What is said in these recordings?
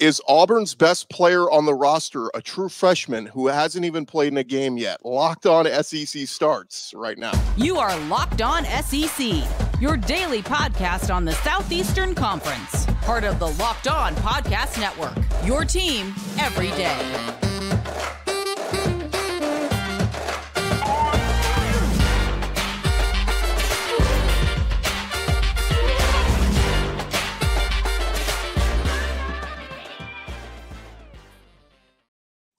Is Auburn's best player on the roster a true freshman who hasn't even played in a game yet? Locked On SEC starts right now. You are Locked On SEC, your daily podcast on the Southeastern Conference. Part of the Locked On Podcast Network, your team every day.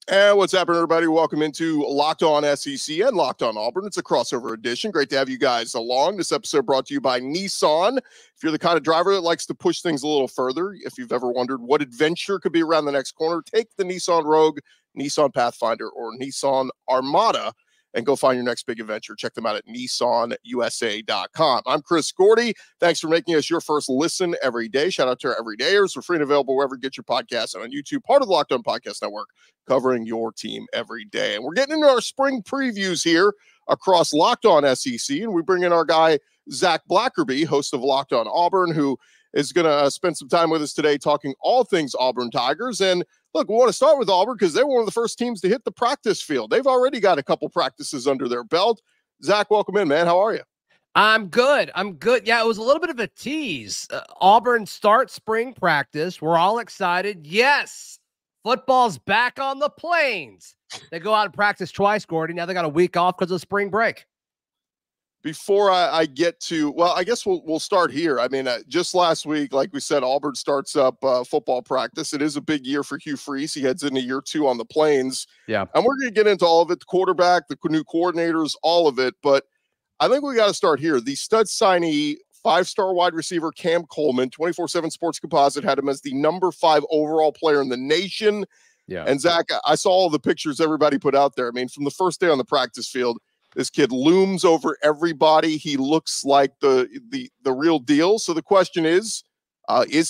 And what's happening, everybody? Welcome into Locked On SEC and Locked On Auburn. It's a crossover edition. Great to have you guys along. This episode brought to you by Nissan. If you're the kind of driver that likes to push things a little further, if you've ever wondered what adventure could be around the next corner, take the Nissan Rogue, Nissan Pathfinder, or Nissan Armada and go find your next big adventure. Check them out at nissanusa.com. I'm Chris Gordy. Thanks for making us your first listen every day. Shout out to our everydayers. We're free and available wherever you get your podcasts and on YouTube, part of the Locked On Podcast Network, covering your team every day. And we're getting into our spring previews here across Locked On SEC, and we bring in our guy, Zach Blackerby, host of Locked On Auburn, who is going to spend some time with us today talking all things Auburn Tigers. And look, we want to start with Auburn because they were one of the first teams to hit the practice field. They've already got a couple practices under their belt. Zach, welcome in, man. How are you? I'm good. Yeah, it was a little bit of a tease. Auburn starts spring practice. We're all excited. Yes, football's back on the plains. They go out and practice twice, Gordy. Now they got a week off because of spring break. Before I get to, well, I guess we'll start here. I mean, just last week, like we said, Auburn starts up football practice. It is a big year for Hugh Freeze. He heads into year 2 on the plains. Yeah. And we're going to get into all of it, the quarterback, the new coordinators, all of it. But I think we got to start here. The stud signee, 5-star wide receiver Cam Coleman, 24/7 Sports Composite had him as the number 5 overall player in the nation. Yeah. And Zach, I saw all the pictures everybody put out there. I mean, from the first day on the practice field, this kid looms over everybody. He looks like the real deal. So the question is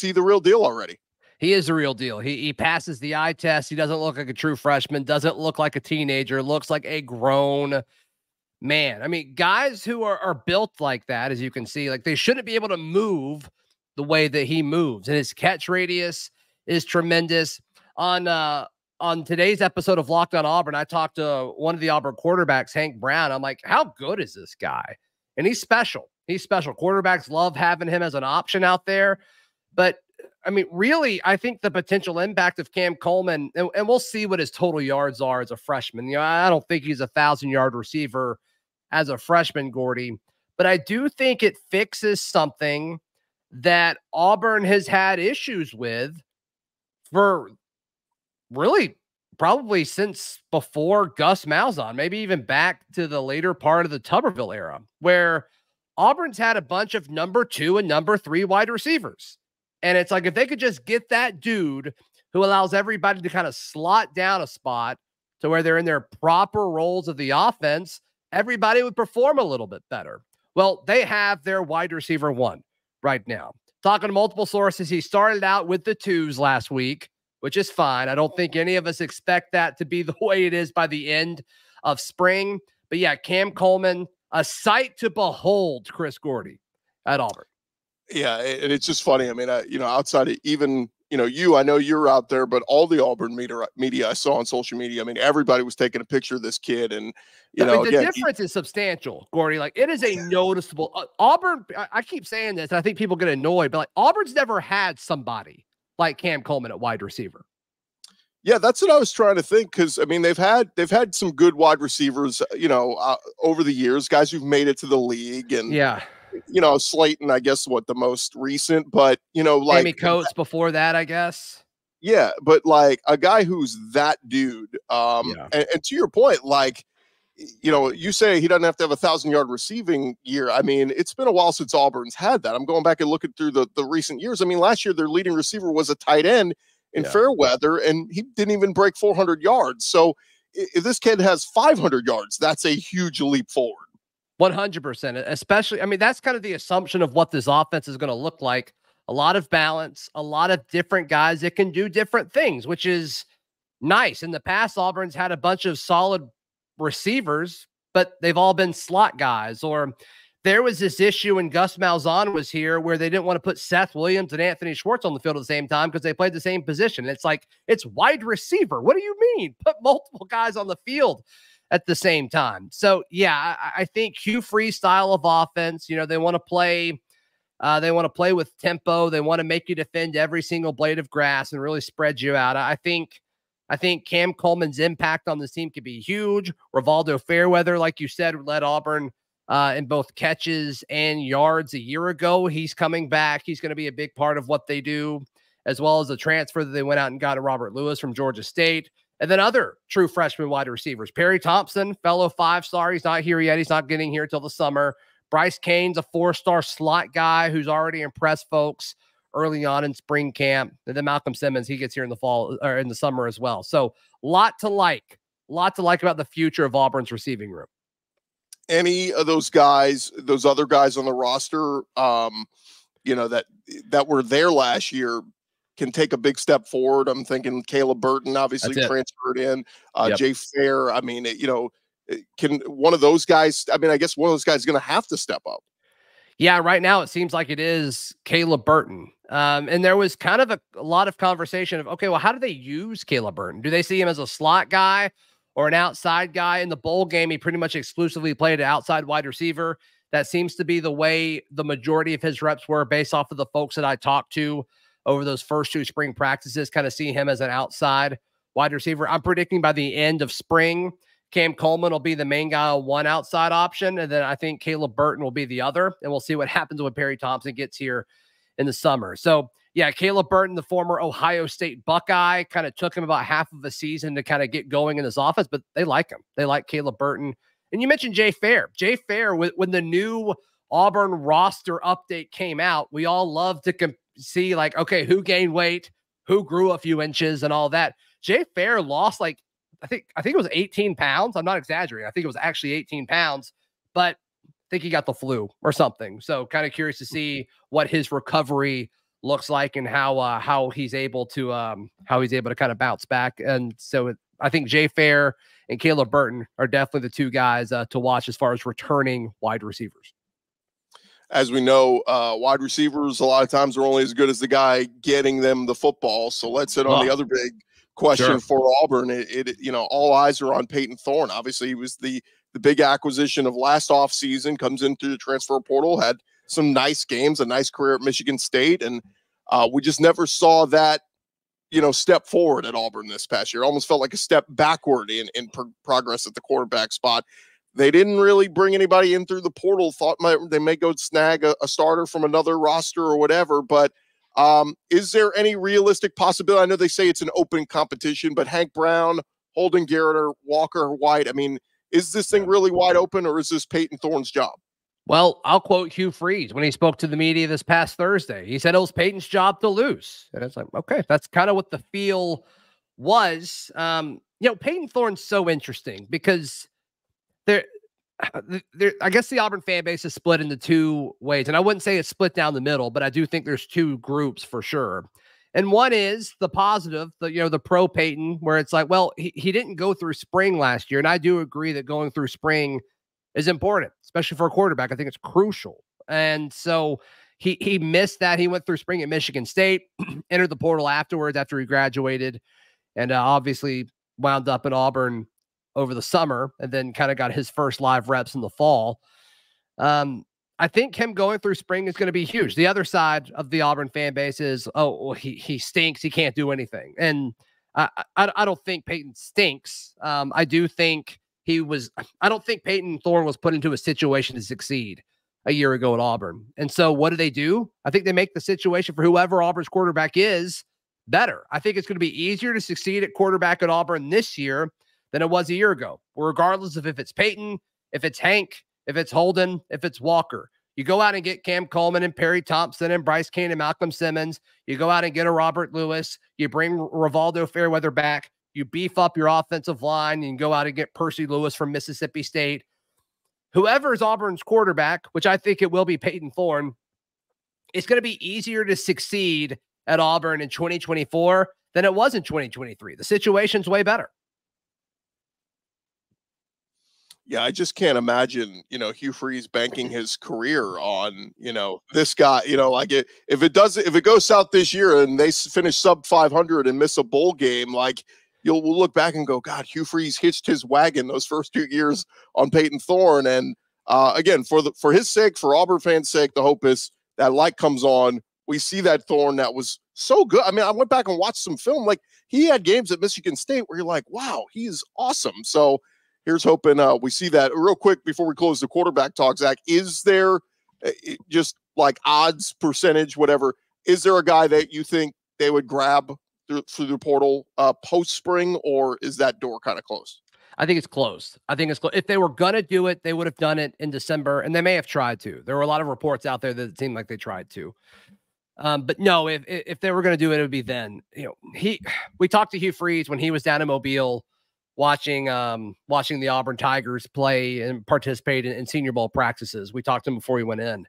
he the real deal already? He is the real deal. He passes the eye test. He doesn't look like a true freshman, doesn't look like a teenager, looks like a grown man. I mean, guys who are built like that, as you can see, like they shouldn't be able to move the way that he moves. And his catch radius is tremendous. On today's episode of Locked On Auburn, I talked to one of the Auburn quarterbacks, Hank Brown. I'm like, how good is this guy? And he's special. He's special. Quarterbacks love having him as an option out there. But, I mean, really, I think the potential impact of Cam Coleman, and we'll see what his total yards are as a freshman. You know, I don't think he's a 1,000-yard receiver as a freshman, Gordy. But I do think it fixes something that Auburn has had issues with for really probably since before Gus Malzahn, maybe even back to the later part of the Tuberville era, where Auburn's had a bunch of number 2 and number 3 wide receivers. And it's like, if they could just get that dude who allows everybody to kind of slot down a spot to where they're in their proper roles of the offense, everybody would perform a little bit better. Well, they have their wide receiver 1 right now. Talking to multiple sources, he started out with the 2s last week, which is fine. I don't think any of us expect that to be the way it is by the end of spring. But yeah, Cam Coleman, a sight to behold, Chris Gordy at Auburn. Yeah, and it's just funny. I mean, outside of even, I know you're out there, but all the Auburn media I saw on social media, I mean, everybody was taking a picture of this kid. And, the difference is substantial, Gordy. Like, it is a noticeable Auburn. I keep saying this, and I think people get annoyed, but like Auburn's never had somebody like Cam Coleman at wide receiver. Yeah, that's what I was trying to think, because I mean they've had some good wide receivers, over the years, guys who've made it to the league, and Slayton, I guess the most recent, but like Amy Coates before that, I guess. Yeah, but like a guy who's that dude, and to your point, like you say he doesn't have to have 1,000-yard receiving year. I mean, it's been a while since Auburn's had that. I'm going back and looking through the recent years. I mean, last year their leading receiver was a tight end in Fairweather, and he didn't even break 400 yards. So if this kid has 500 yards, that's a huge leap forward. 100%. Especially, I mean, that's kind of the assumption of what this offense is going to look like. A lot of balance, a lot of different guys that can do different things, which is nice. In the past, Auburn's had a bunch of solid receivers, but they've all been slot guys, or there was this issue when Gus Malzahn was here where they didn't want to put Seth Williams and Anthony Schwartz on the field at the same time because they played the same position. It's like, it's wide receiver. What do you mean? Put multiple guys on the field at the same time. So, yeah, I think Hugh Freeze style of offense, they want to play with tempo. They want to make you defend every single blade of grass and really spread you out. I think Cam Coleman's impact on this team could be huge. Rivaldo Fairweather, like you said, led Auburn in both catches and yards a year ago. He's coming back. He's going to be a big part of what they do, as well as the transfer that they went out and got Robert Lewis from Georgia State. And then other true freshman wide receivers. Perry Thompson, fellow 5-star. He's not here yet. He's not getting here till the summer. Bryce Cain's a 4-star slot guy who's already impressed folks early on in spring camp. And then Malcolm Simmons, he gets here in the fall or in the summer as well. So lot to like about the future of Auburn's receiving room. Any of those guys, those other guys on the roster, that were there last year can take a big step forward. I'm thinking Caleb Burton, obviously transferred in, Jay Fair. I mean, can one of those guys, I guess one of those guys is going to have to step up. Yeah, right now it seems like it is Caleb Burton. And there was kind of a lot of conversation of, okay, well, how do they use Caleb Burton? Do they see him as a slot guy or an outside guy? In the bowl game, he pretty much exclusively played an outside wide receiver. That seems to be the way the majority of his reps were based off of the folks that I talked to over those first 2 spring practices, kind of see him as an outside wide receiver. I'm predicting by the end of spring, Cam Coleman will be the main guy on one outside option, and then I think Caleb Burton will be the other, and we'll see what happens when Perry Thompson gets here in the summer. So, yeah, Caleb Burton, the former Ohio State Buckeye, kind of took him about half of a season to kind of get going in this offense, but they like him. They like Caleb Burton. And you mentioned Jay Fair. Jay Fair, when the new Auburn roster update came out, we all love to see, like, okay, who gained weight, who grew a few inches and all that. Jay Fair lost, like, I think it was 18 pounds. I'm not exaggerating. I think it was actually 18 pounds, but I think he got the flu or something. So kind of curious to see what his recovery looks like and how he's able to kind of bounce back. And so I think Jay Fair and Caleb Burton are definitely the 2 guys to watch as far as returning wide receivers. As we know, wide receivers a lot of times are only as good as the guy getting them the football. So let's hit on the other big question for Auburn. All eyes are on Payton Thorne. Obviously, he was the big acquisition of last offseason, comes in through the transfer portal, had some nice games, a nice career at Michigan State, and we just never saw that, step forward at Auburn this past year. Almost felt like a step backward in progress at the quarterback spot. They didn't really bring anybody in through the portal. Thought they may go snag a starter from another roster or whatever, but is there any realistic possibility? I know they say it's an open competition, but Hank Brown, Holden Garrett, or Walker White, is this thing really wide open, or is this Payton Thorne's job? Well, I'll quote Hugh Freeze when he spoke to the media this past Thursday. He said it was Payton's job to lose. And it's like, okay, that's kind of what the feel was. Payton Thorne's so interesting because I guess the Auburn fan base is split into 2 ways. And I wouldn't say it's split down the middle, but I do think there's 2 groups for sure. And one is the positive, the pro Payton, where it's like, well, he didn't go through spring last year. And I do agree that going through spring is important, especially for a quarterback. I think it's crucial. And so he missed that. He went through spring at Michigan State, entered the portal afterwards after he graduated, and obviously wound up in Auburn over the summer, and then kind of got his first live reps in the fall. I think him going through spring is going to be huge. The other side of the Auburn fan base is, oh, well, he stinks. He can't do anything. And I don't think Payton stinks. I don't think Payton Thorne was put into a situation to succeed a year ago at Auburn. And so what do? I think they make the situation for whoever Auburn's quarterback is better. I think it's going to be easier to succeed at quarterback at Auburn this year than it was a year ago, regardless of if it's Payton, if it's Hank, if it's Holden, if it's Walker. You go out and get Cam Coleman and Perry Thompson and Bryce Cain and Malcolm Simmons. You go out and get a Robert Lewis. You bring Rivaldo Fairweather back. You beef up your offensive line. You can go out and get Percy Lewis from Mississippi State. Whoever is Auburn's quarterback, which I think it will be Payton Thorne, it's going to be easier to succeed at Auburn in 2024 than it was in 2023. The situation's way better. Yeah, I just can't imagine, Hugh Freeze banking his career on, this guy, like if it goes south this year and they finish sub 500 and miss a bowl game, like we'll look back and go, God, Hugh Freeze hitched his wagon those first 2 years on Payton Thorne. And again, for his sake, for Auburn fans' sake, the hope is that light comes on. We see that Thorne that was so good. I mean, I went back and watched some film. Like he had games at Michigan State where you're like, wow, he's awesome. So here's hoping we see that. Real quick before we close the quarterback talk, Zach, is there just like odds percentage, whatever, is there a guy that you think they would grab through the portal post-spring, or is that door kind of closed? I think it's closed. If they were going to do it, they would have done it in December, and they may have tried to. There were a lot of reports out there that it seemed like they tried to. But no, if they were going to do it, it would be then. We talked to Hugh Freeze when he was down in Mobile, watching the Auburn Tigers play and participate in Senior Bowl practices. We talked to him before he went in,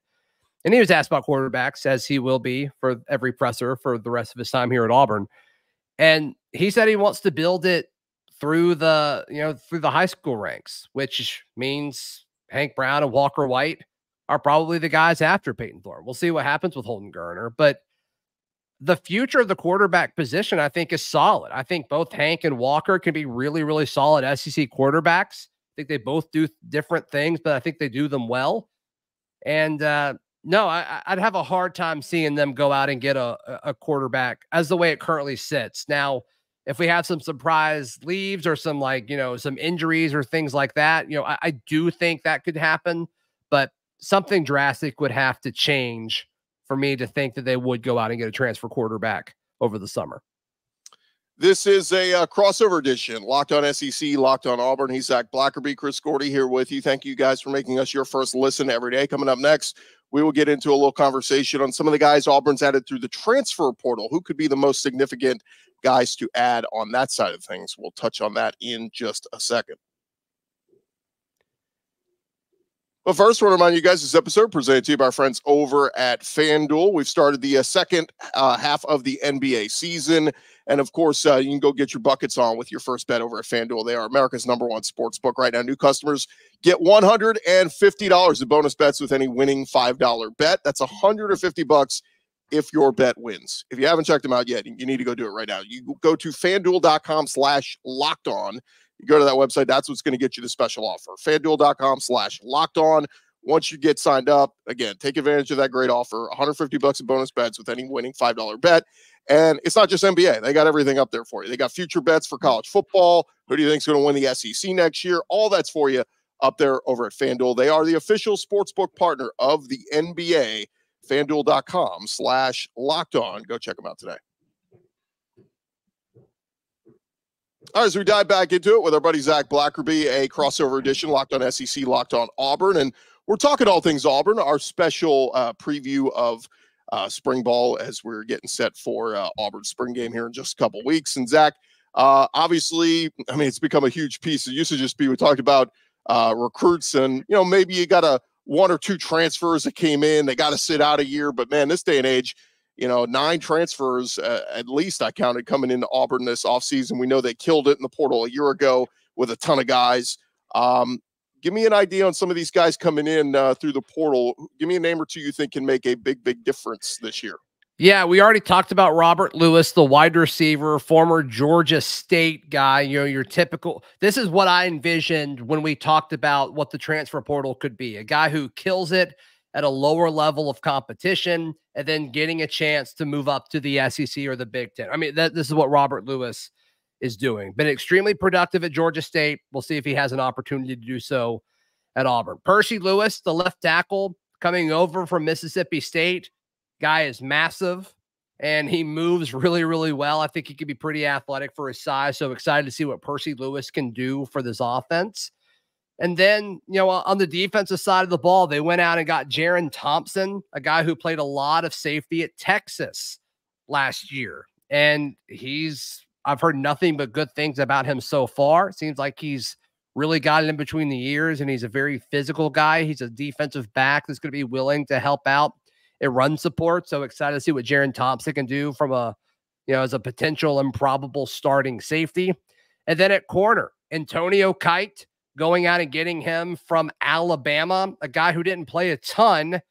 and he was asked about quarterbacks, as he will be for every presser for the rest of his time here at Auburn. And he said he wants to build it through the high school ranks, which means Hank Brown and Walker White are probably the guys after Payton Thorne. We'll see what happens with Holden Geriner, but the future of the quarterback position, I think, is solid. I think both Hank and Walker can be really, really solid SEC quarterbacks. I think they both do different things, but I think they do them well. And no, I'd have a hard time seeing them go out and get a quarterback as the way it currently sits. Now, if we have some surprise leaves or some some injuries or things like that, I do think that could happen, but something drastic would have to change for me to think that they would go out and get a transfer quarterback over the summer. This is a crossover edition. Locked on SEC, Locked on Auburn. He's Zach Blackerby, Chris Gordy here with you. Thank you guys for making us your first listen every day. Coming up next, we will get into a little conversation on some of the guys Auburn's added through the transfer portal. Who could be the most significant guys to add on that side of things? We'll touch on that in just a second. But first, I want to remind you guys this episode presented to you by our friends over at FanDuel. We've started the second half of the NBA season. And of course, you can go get your buckets on with your first bet over at FanDuel. They are America's #1 sports book right now. New customers get $150 in bonus bets with any winning $5 bet. That's $150 if your bet wins. If you haven't checked them out yet, you need to go do it right now. You go to FanDuel.com/lockedon. You go to that website, that's what's going to get you the special offer. FanDuel.com/lockedon. Once you get signed up, again, take advantage of that great offer. $150 in bonus bets with any winning $5 bet. And it's not just NBA. They got everything up there for you. They got future bets for college football. Who do you think is going to win the SEC next year? All that's for you up there over at FanDuel. They are the official sportsbook partner of the NBA. FanDuel.com/lockedon. Go check them out today. All right, so we dive back into it with our buddy Zach Blackerby, a crossover edition, Locked on SEC, Locked on Auburn. And we're talking all things Auburn, our special preview of spring ball as we're getting set for Auburn's spring game here in just a couple weeks. And Zach, obviously, I mean, it's become a huge piece. It used to just be, we talked about recruits and, maybe you got one or two transfers that came in, they got to sit out a year. But man, this day and age, 9 transfers, at least I counted coming into Auburn this offseason. We know they killed it in the portal a year ago with a ton of guys. Give me an idea on some of these guys coming in through the portal. Give me a name or two you think can make a big, big difference this year. Yeah, we already talked about Robert Lewis, the wide receiver, former Georgia State guy. Your typical, this is what I envisioned when we talked about what the transfer portal could be. A guy who kills it at a lower level of competition and then getting a chance to move up to the SEC or the Big Ten. I mean, this is what Robert Lewis is doing. Been extremely productive at Georgia State. We'll see if he has an opportunity to do so at Auburn. Percy Lewis, the left tackle, coming over from Mississippi State. Guy is massive, and he moves really, really well. I think he could be pretty athletic for his size, so excited to see what Percy Lewis can do for this offense. And then, on the defensive side of the ball, they went out and got Jaron Thompson, a guy who played a lot of safety at Texas last year. And I've heard nothing but good things about him so far. It seems like he's really got it in between the ears, and he's a very physical guy. He's a defensive back that's going to be willing to help out at run support. So excited to see what Jaron Thompson can do from as a potential improbable starting safety. And then at corner, Antonio Kite, going out and getting him from Alabama, a guy who didn't play a ton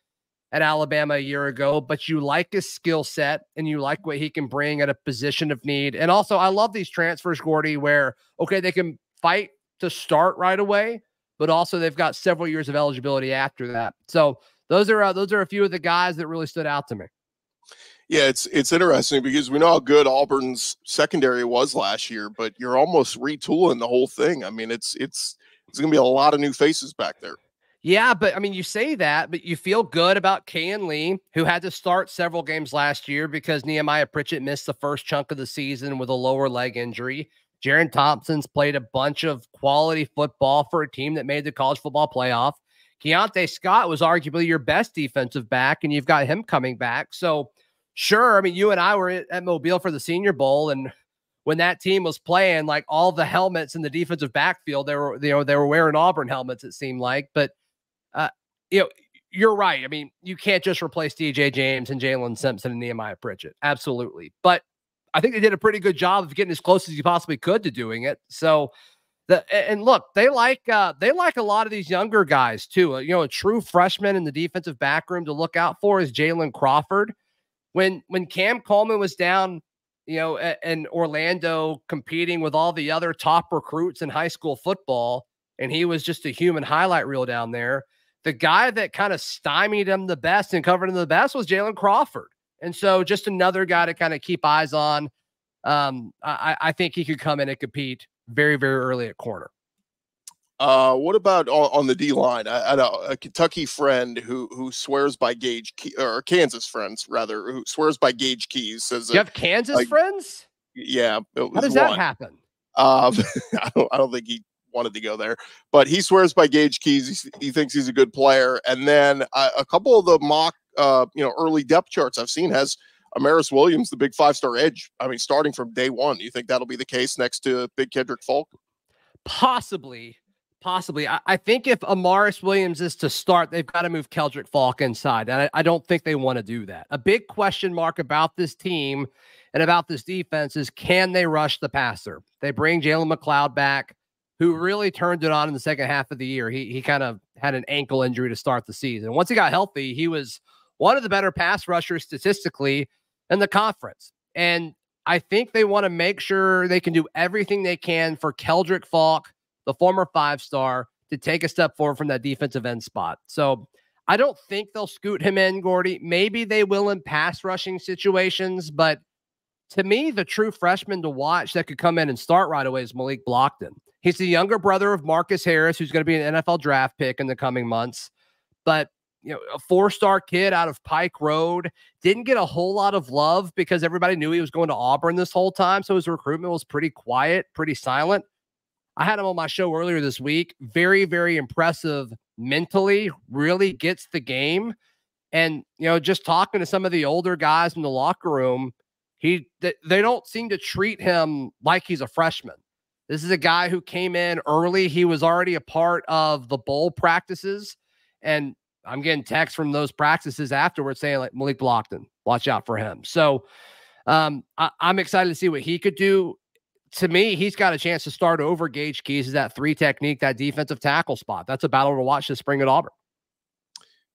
at Alabama a year ago, but you like his skill set and you like what he can bring at a position of need. And also, I love these transfers, Gordy, where, okay, they can fight to start right away, but also they've got several years of eligibility after that. So those are a few of the guys that really stood out to me. Yeah, it's interesting because we know how good Auburn's secondary was last year, but you're almost retooling the whole thing. I mean, it's going to be a lot of new faces back there. Yeah, but I mean, you say that, but you feel good about Kayan Lee, who had to start several games last year because Nehemiah Pritchett missed the first chunk of the season with a lower leg injury. Jaron Thompson's played a bunch of quality football for a team that made the college football playoff. Keontae Scott was arguably your best defensive back, and you've got him coming back. So sure, I mean, you and I were at Mobile for the Senior Bowl, and when that team was playing, like all the helmets in the defensive backfield, they were wearing Auburn helmets, it seemed like. But you're right. I mean, you can't just replace DJ James and Jalen Simpson and Nehemiah Pritchett. Absolutely. But I think they did a pretty good job of getting as close as you possibly could to doing it. So look, they like a lot of these younger guys too. A true freshman in the defensive back room to look out for is Jalen Crawford. When Cam Coleman was down, in Orlando competing with all the other top recruits in high school football, and he was just a human highlight reel down there, the guy that kind of stymied him the best and covered him the best was Jalen Crawford. And so just another guy to kind of keep eyes on. I think he could come in and compete very, very early at corner. What about on the D line? I know a Kentucky friend who swears by Gage or Kansas friends rather, who swears by Gage Keys says, you have Kansas friends? Yeah. How does that happen? I don't think he wanted to go there, but he swears by Gage Keys. He thinks he's a good player. And then a couple of the mock, early depth charts I've seen has Amaris Williams, the big 5-star edge. I mean, starting from day one. Do you think that'll be the case next to big Kendrick Falk? Possibly. I think if Amaris Williams is to start, they've got to move Keldrick Falk inside. And I don't think they want to do that. A big question mark about this team and about this defense is, can they rush the passer? They bring Jalen McLeod back, who really turned it on in the second half of the year. He kind of had an ankle injury to start the season. Once he got healthy, he was one of the better pass rushers statistically in the conference. And I think they want to make sure they can do everything they can for Keldrick Falk, the former 5-star, to take a step forward from that defensive end spot. So I don't think they'll scoot him in, Gordy. Maybe they will in pass rushing situations, but to me, the true freshman to watch that could come in and start right away is Malik Blockton. He's the younger brother of Marcus Harris, who's going to be an NFL draft pick in the coming months. But, a 4-star kid out of Pike Road, didn't get a whole lot of love because everybody knew he was going to Auburn this whole time. So his recruitment was pretty quiet, pretty silent. I had him on my show earlier this week. Very, very impressive mentally, really gets the game. And, just talking to some of the older guys in the locker room, they don't seem to treat him like he's a freshman. This is a guy who came in early. He was already a part of the bowl practices. And I'm getting texts from those practices afterwards saying, like, Malik Blockton, watch out for him. So I'm excited to see what he could do. To me, he's got a chance to start over Gage Keys as that 3 technique, that defensive tackle spot. That's a battle to watch this spring at Auburn.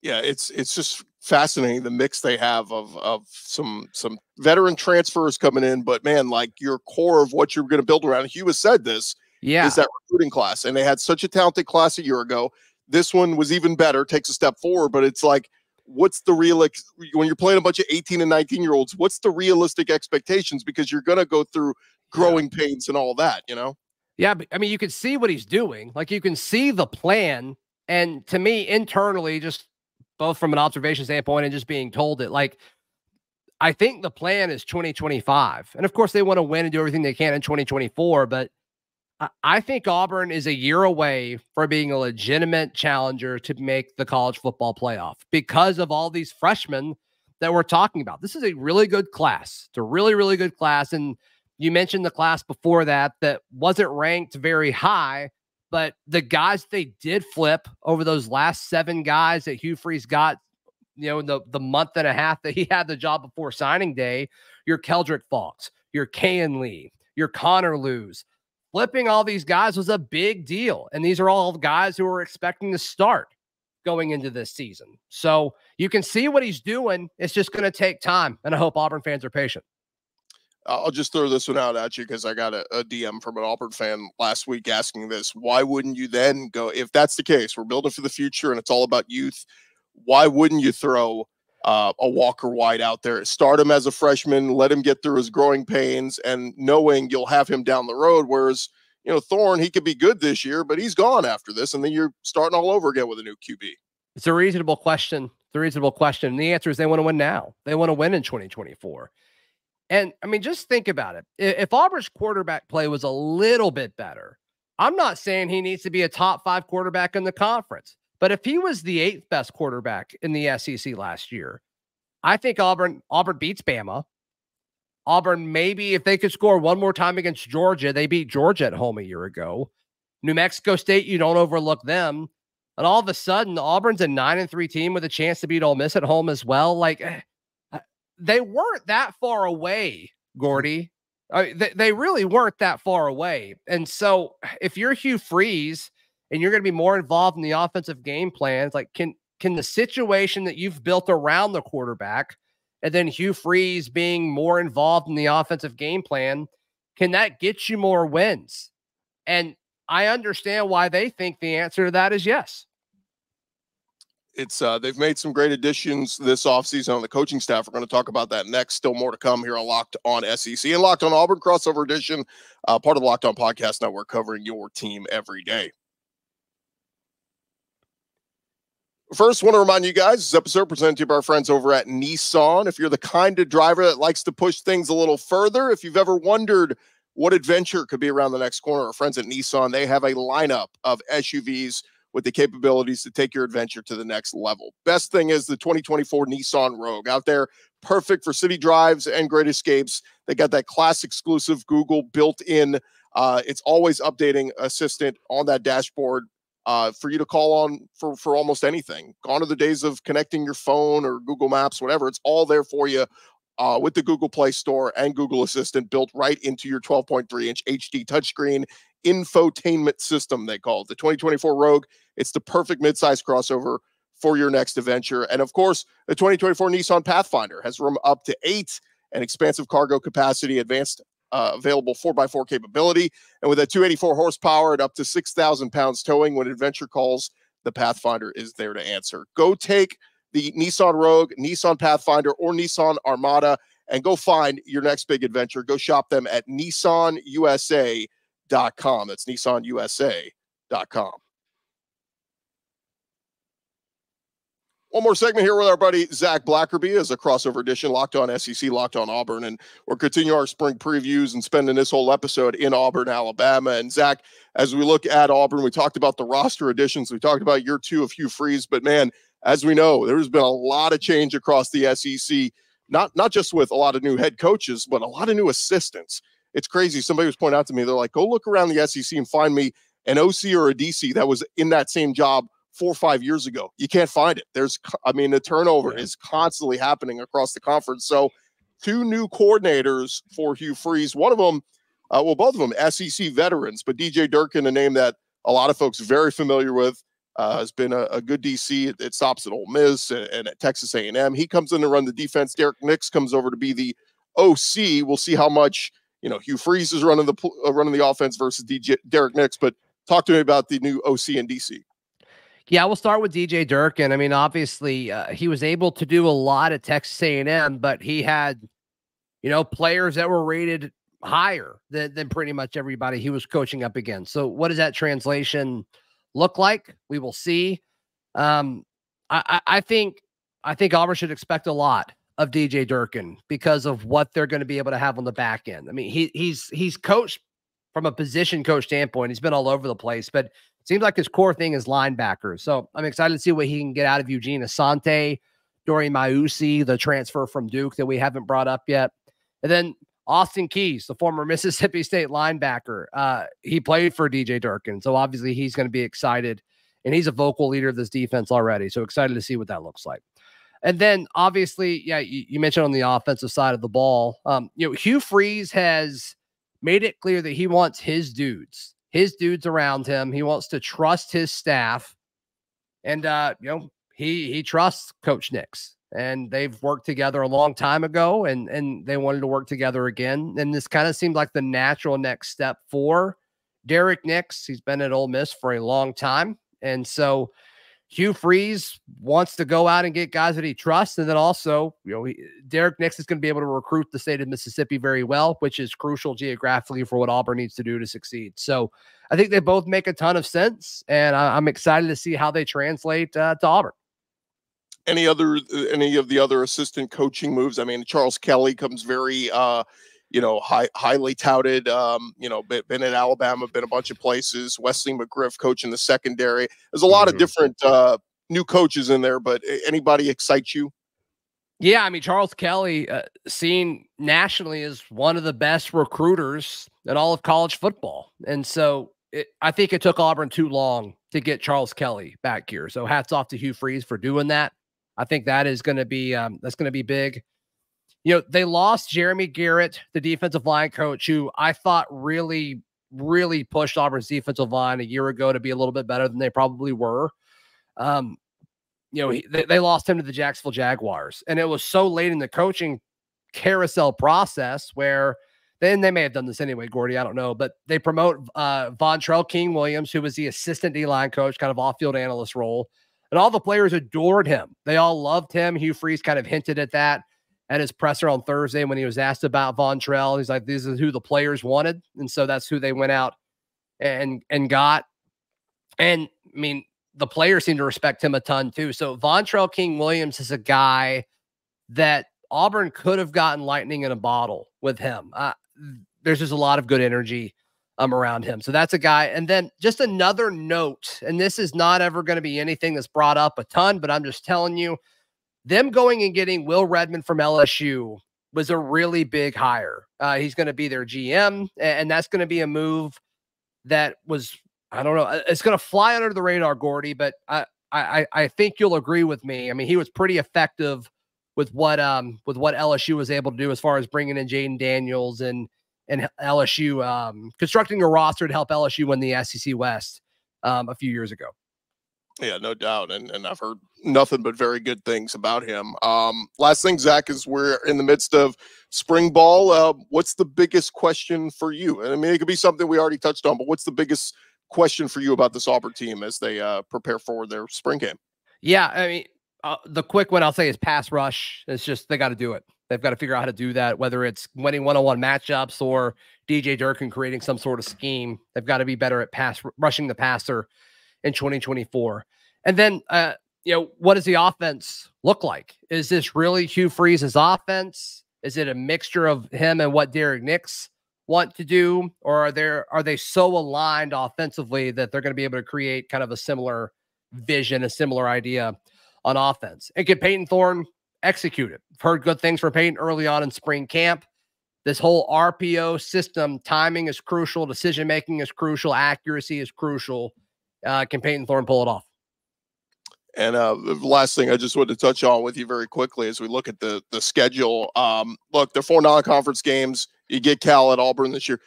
Yeah, it's just fascinating, the mix they have of some veteran transfers coming in, but man, like your core of what you're going to build around. Hugh has said this, is that recruiting class, and they had such a talented class a year ago. This one was even better, takes a step forward, but it's like, what's the real, when you're playing a bunch of 18 and 19-year-olds, what's the realistic expectations? Because you're going to go through growing pains and all that, Yeah, but I mean, you can see what he's doing. Like, you can see the plan. And to me, internally, just both from an observation standpoint and just being told it, like, I think the plan is 2025. And of course, they want to win and do everything they can in 2024. But I think Auburn is a year away from being a legitimate challenger to make the college football playoff because of all these freshmen that we're talking about. This is a really good class. It's a really, really good class. And you mentioned the class before that wasn't ranked very high, but the guys they did flip over those last 7 guys that Hugh Freeze got, the month and a half that he had the job before signing day, your Keldrick Falks, your Kayan Lee, your Connor Lews, flipping all these guys was a big deal. And these are all guys who are expecting to start going into this season. So you can see what he's doing. It's just going to take time. And I hope Auburn fans are patient. I'll just throw this one out at you because I got a DM from an Auburn fan last week asking this. Why wouldn't you then go, if that's the case, we're building for the future and it's all about youth, why wouldn't you throw a Walker White out there, start him as a freshman, let him get through his growing pains, and knowing you'll have him down the road? Whereas, Thorne, he could be good this year, but he's gone after this, and then you're starting all over again with a new QB. It's a reasonable question. It's a reasonable question. And the answer is they want to win now. They want to win in 2024. And I mean, just think about it. If Auburn's quarterback play was a little bit better, I'm not saying he needs to be a top 5 quarterback in the conference, but if he was the 8th best quarterback in the SEC last year, I think Auburn beats Bama. Auburn, maybe if they could score one more time against Georgia, they beat Georgia at home a year ago. New Mexico State, you don't overlook them. And all of a sudden, Auburn's a 9-3 team with a chance to beat Ole Miss at home as well. Like, they weren't that far away, Gordy. They really weren't that far away. And so if you're Hugh Freeze and you're going to be more involved in the offensive game plans, like can the situation that you've built around the quarterback and then Hugh Freeze being more involved in the offensive game plan, can that get you more wins? And I understand why they think the answer to that is yes. It's they've made some great additions this offseason on the coaching staff. We're going to talk about that next. Still more to come here on Locked On SEC and Locked On Auburn crossover edition, part of the Locked On Podcast Network, covering your team every day. First, want to remind you guys, this episode presented to you by our friends over at Nissan. If you're the kind of driver that likes to push things a little further, if you've ever wondered what adventure could be around the next corner, our friends at Nissan, they have a lineup of SUVs with the capabilities to take your adventure to the next level. Best thing is the 2024 Nissan Rogue out there, perfect for city drives and great escapes. They got that class exclusive Google built in. It's always updating assistant on that dashboard for you to call on for almost anything. Gone are the days of connecting your phone or Google Maps, whatever. It's all there for you with the Google Play Store and Google Assistant built right into your 12.3-inch HD touchscreen infotainment system, they call it. The 2024 Rogue, it's the perfect midsize crossover for your next adventure. And of course, the 2024 Nissan Pathfinder has room up to 8 and expansive cargo capacity, advanced available 4x4 capability. And with a 284 horsepower and up to 6,000 pounds towing, when adventure calls, the Pathfinder is there to answer. Go take the Nissan Rogue, Nissan Pathfinder, or Nissan Armada and go find your next big adventure. Go shop them at nissanusa.com. That's nissanusa.com. One more segment here with our buddy Zach Blackerby as a crossover edition, Locked On SEC, Locked On Auburn, and we're continuing our spring previews and spending this whole episode in Auburn, Alabama. And Zach, as we look at Auburn, we talked about the roster additions, we talked about year 2 of Hugh Freeze, but man, as we know, there's been a lot of change across the SEC, not just with a lot of new head coaches, but a lot of new assistants. It's crazy. Somebody was pointing out to me, they're like, go look around the SEC and find me an OC or a DC that was in that same job 4 or 5 years ago. You can't find it. The turnover is constantly happening across the conference. So 2 new coordinators for Hugh Freeze. One of them, both of them SEC veterans, but DJ Durkin, a name that a lot of folks are very familiar with, has been a good DC. It stops at Ole Miss and at Texas A&M. He comes in to run the defense. Derrick Nix comes over to be the OC. We'll see how much Hugh Freeze is running the offense versus Derrick Nix. But talk to me about the new OC and DC. Yeah, we'll start with DJ Durkin. I mean, obviously, he was able to do a lot at Texas A&M, but he had, players that were rated higher than pretty much everybody he was coaching up against. So what does that translation look like? We will see. I think Auburn should expect a lot of DJ Durkin because of what they're going to be able to have on the back end. I mean, he's coached from a position coach standpoint. He's been all over the place, but it seems like his core thing is linebackers. So I'm excited to see what he can get out of Eugene Asante, Dorian Mausi, the transfer from Duke that we haven't brought up yet. And then Austin Keys, the former Mississippi State linebacker. He played for DJ Durkin. So obviously he's going to be excited, and he's a vocal leader of this defense already. So excited to see what that looks like. And then obviously, yeah, you mentioned on the offensive side of the ball, Hugh Freeze has made it clear that he wants his dudes around him. He wants to trust his staff. And, he trusts Coach Nix, and they've worked together a long time ago, and they wanted to work together again. And this kind of seemed like the natural next step for Derrick Nix. He's been at Ole Miss for a long time. And so Hugh Freeze wants to go out and get guys that he trusts. And then also, Derrick Nix is going to be able to recruit the state of Mississippi very well, which is crucial geographically for what Auburn needs to do to succeed. So I think they both make a ton of sense, and I'm excited to see how they translate to Auburn. Any of the other assistant coaching moves? I mean, Charles Kelly comes very, highly touted, been at Alabama, been a bunch of places. Wesley McGriff coaching the secondary. There's a lot of different new coaches in there, but anybody excite you? Yeah, I mean, Charles Kelly, seen nationally as one of the best recruiters in all of college football. And so I think it took Auburn too long to get Charles Kelly back here. So hats off to Hugh Freeze for doing that. I think that is going to be big. They lost Jeremy Garrett, the defensive line coach, who I thought really, really pushed Auburn's defensive line a year ago to be a little bit better than they probably were. They lost him to the Jacksonville Jaguars, and it was so late in the coaching carousel process where then they may have done this anyway, Gordy, I don't know, but they promote Vontrell King-Williams, who was the assistant D-line coach, kind of off-field analyst role, and all the players adored him. They all loved him. Hugh Freeze kind of hinted at that at his presser on Thursday when he was asked about Vontrell. He's like, this is who the players wanted. And so that's who they went out and got. And I mean, the players seem to respect him a ton too. So Vontrell King-Williams is a guy that Auburn could have gotten lightning in a bottle with him. There's just a lot of good energy around him. So that's a guy. And then just another note, and this is not ever going to be anything that's brought up a ton, but I'm just telling you, them going and getting Will Redmond from LSU was a really big hire. He's going to be their GM, and that's going to be a move that was, I don't know, it's going to fly under the radar, Gordy, but I think you'll agree with me. I mean, he was pretty effective with what LSU was able to do as far as bringing in Jaden Daniels and LSU, constructing a roster to help LSU win the SEC West a few years ago. Yeah, no doubt. And I've heard nothing but very good things about him. Last thing, Zach, is we're in the midst of spring ball. What's the biggest question for you? I mean, it could be something we already touched on, but what's the biggest question for you about this Auburn team as they prepare for their spring game? Yeah, I mean, the quick one I'll say is pass rush. It's just they got to do it. They've got to figure out how to do that, whether it's winning one-on-one matchups or DJ Durkin creating some sort of scheme. They've got to be better at rushing the passer in 2024. And then, what does the offense look like? Is this really Hugh Freeze's offense? Is it a mixture of him and what Derrick Nix want to do? Or are they so aligned offensively that they're going to be able to create kind of a similar vision, a similar idea on offense? And can Payton Thorne execute it? I've heard good things from Payton early on in spring camp. This whole RPO system, timing is crucial. Decision-making is crucial. Accuracy is crucial. Can Payton Thorne pull it off? And the last thing I just wanted to touch on with you very quickly as we look at the schedule. Look, they're 4 non-conference games. You get Cal at Auburn this year.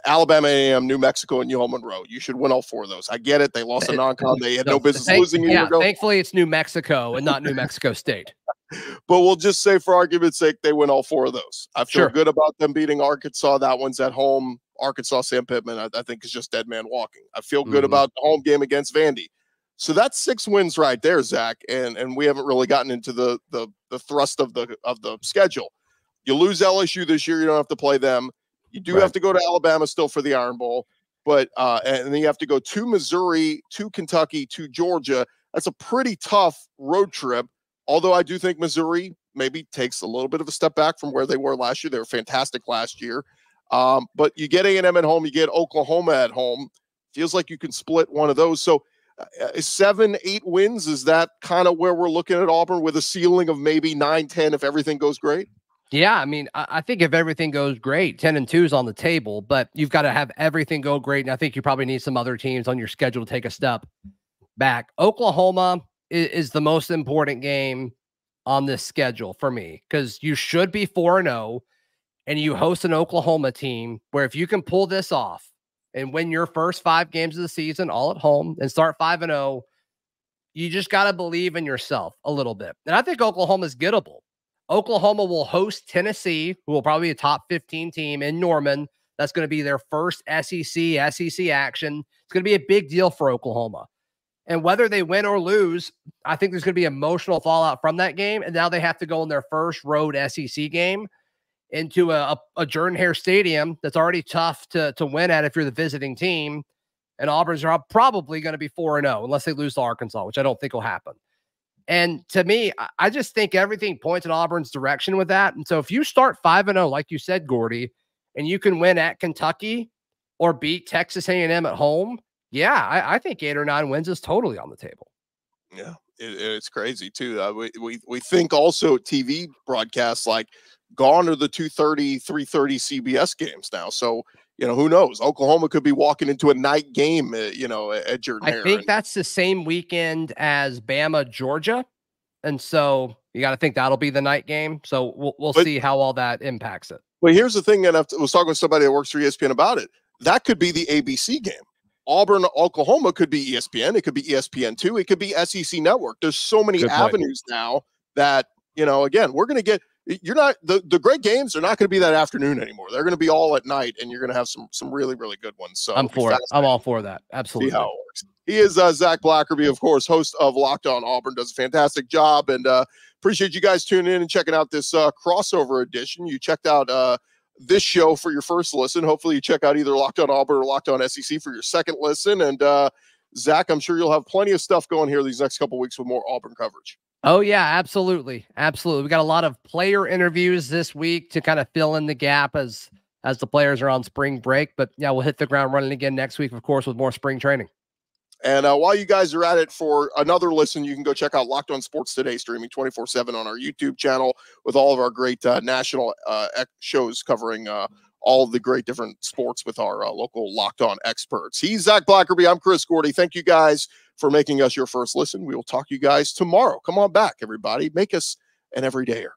Alabama, A&M, New Mexico, and UL Monroe. You should win all 4 of those. I get it. They lost a non-con. They had no business losing a year ago. Thankfully, it's New Mexico and not New Mexico State. But we'll just say, for argument's sake, they win all 4 of those. I feel good about them beating Arkansas. That one's at home. Arkansas, Sam Pittman, I think is just dead man walking. I feel good about the home game against Vandy. So that's 6 wins right there, Zach. And we haven't really gotten into the thrust of the schedule. You lose LSU this year, you don't have to play them. You do have to go to Alabama still for the Iron Bowl, but and then you have to go to Missouri, to Kentucky, to Georgia. That's a pretty tough road trip. Although I do think Missouri maybe takes a little bit of a step back from where they were last year. They were fantastic last year. But you get A&M at home, you get Oklahoma at home. Feels like you can split one of those. So 7, 8 wins, is that kind of where we're looking at Auburn, with a ceiling of maybe 9, 10 if everything goes great? Yeah, I mean, I think if everything goes great, 10-2 is on the table, but you've got to have everything go great. And I think you probably need some other teams on your schedule to take a step back. Oklahoma is the most important game on this schedule for me, because you should be 4-0. and you host an Oklahoma team where if you can pull this off and win your first 5 games of the season all at home and start 5-0, you just got to believe in yourself a little bit. And I think Oklahoma is gettable. Oklahoma will host Tennessee, who will probably be a top 15 team in Norman. That's going to be their first SEC action. It's going to be a big deal for Oklahoma. And whether they win or lose, I think there's going to be emotional fallout from that game. And now they have to go in their first road SEC game into a Jordan-Hare Stadium that's already tough to win at if you're the visiting team. And Auburn's are probably going to be 4-0 unless they lose to Arkansas, which I don't think will happen. And to me, I just think everything points in Auburn's direction with that. And so if you start 5-0, like you said, Gordy, and you can win at Kentucky or beat Texas A&M at home, yeah, I think 8 or 9 wins is totally on the table. Yeah, it's crazy too. We think also TV broadcasts, like, gone are the 2:30, 3:30 CBS games now. So, who knows? Oklahoma could be walking into a night game, at Jordan-Hare. I think that's the same weekend as Bama, Georgia. And so you got to think that'll be the night game. So we'll see how all that impacts it. Well, here's the thing, and I was talking with somebody that works for ESPN about it. That could be the ABC game. Auburn, Oklahoma could be ESPN. It could be ESPN2. It could be SEC Network. There's so many avenues now that, again, we're going to get, you're not, the great games are not going to be that afternoon anymore. They're going to be all at night, and you're going to have some really, really good ones. So I'm for it. I'm all for that. Absolutely. See how it works. He is Zach Blackerby, of course, host of Locked On Auburn, does a fantastic job, and appreciate you guys tuning in and checking out this crossover edition. You checked out this show for your first listen. Hopefully you check out either Locked On Auburn or Locked On SEC for your second listen. And Zach, I'm sure you'll have plenty of stuff going here these next couple of weeks with more Auburn coverage. Oh yeah, absolutely. Absolutely. We got a lot of player interviews this week to kind of fill in the gap as the players are on spring break, but yeah, we'll hit the ground running again next week, of course, with more spring training. And while you guys are at it, for another listen, you can go check out Locked On Sports Today, streaming 24/7 on our YouTube channel with all of our great national shows covering all of the great different sports with our local Locked On experts. He's Zach Blackerby. I'm Chris Gordy. Thank you guys for making us your first listen. We will talk to you guys tomorrow. Come on back, everybody. Make us an everydayer.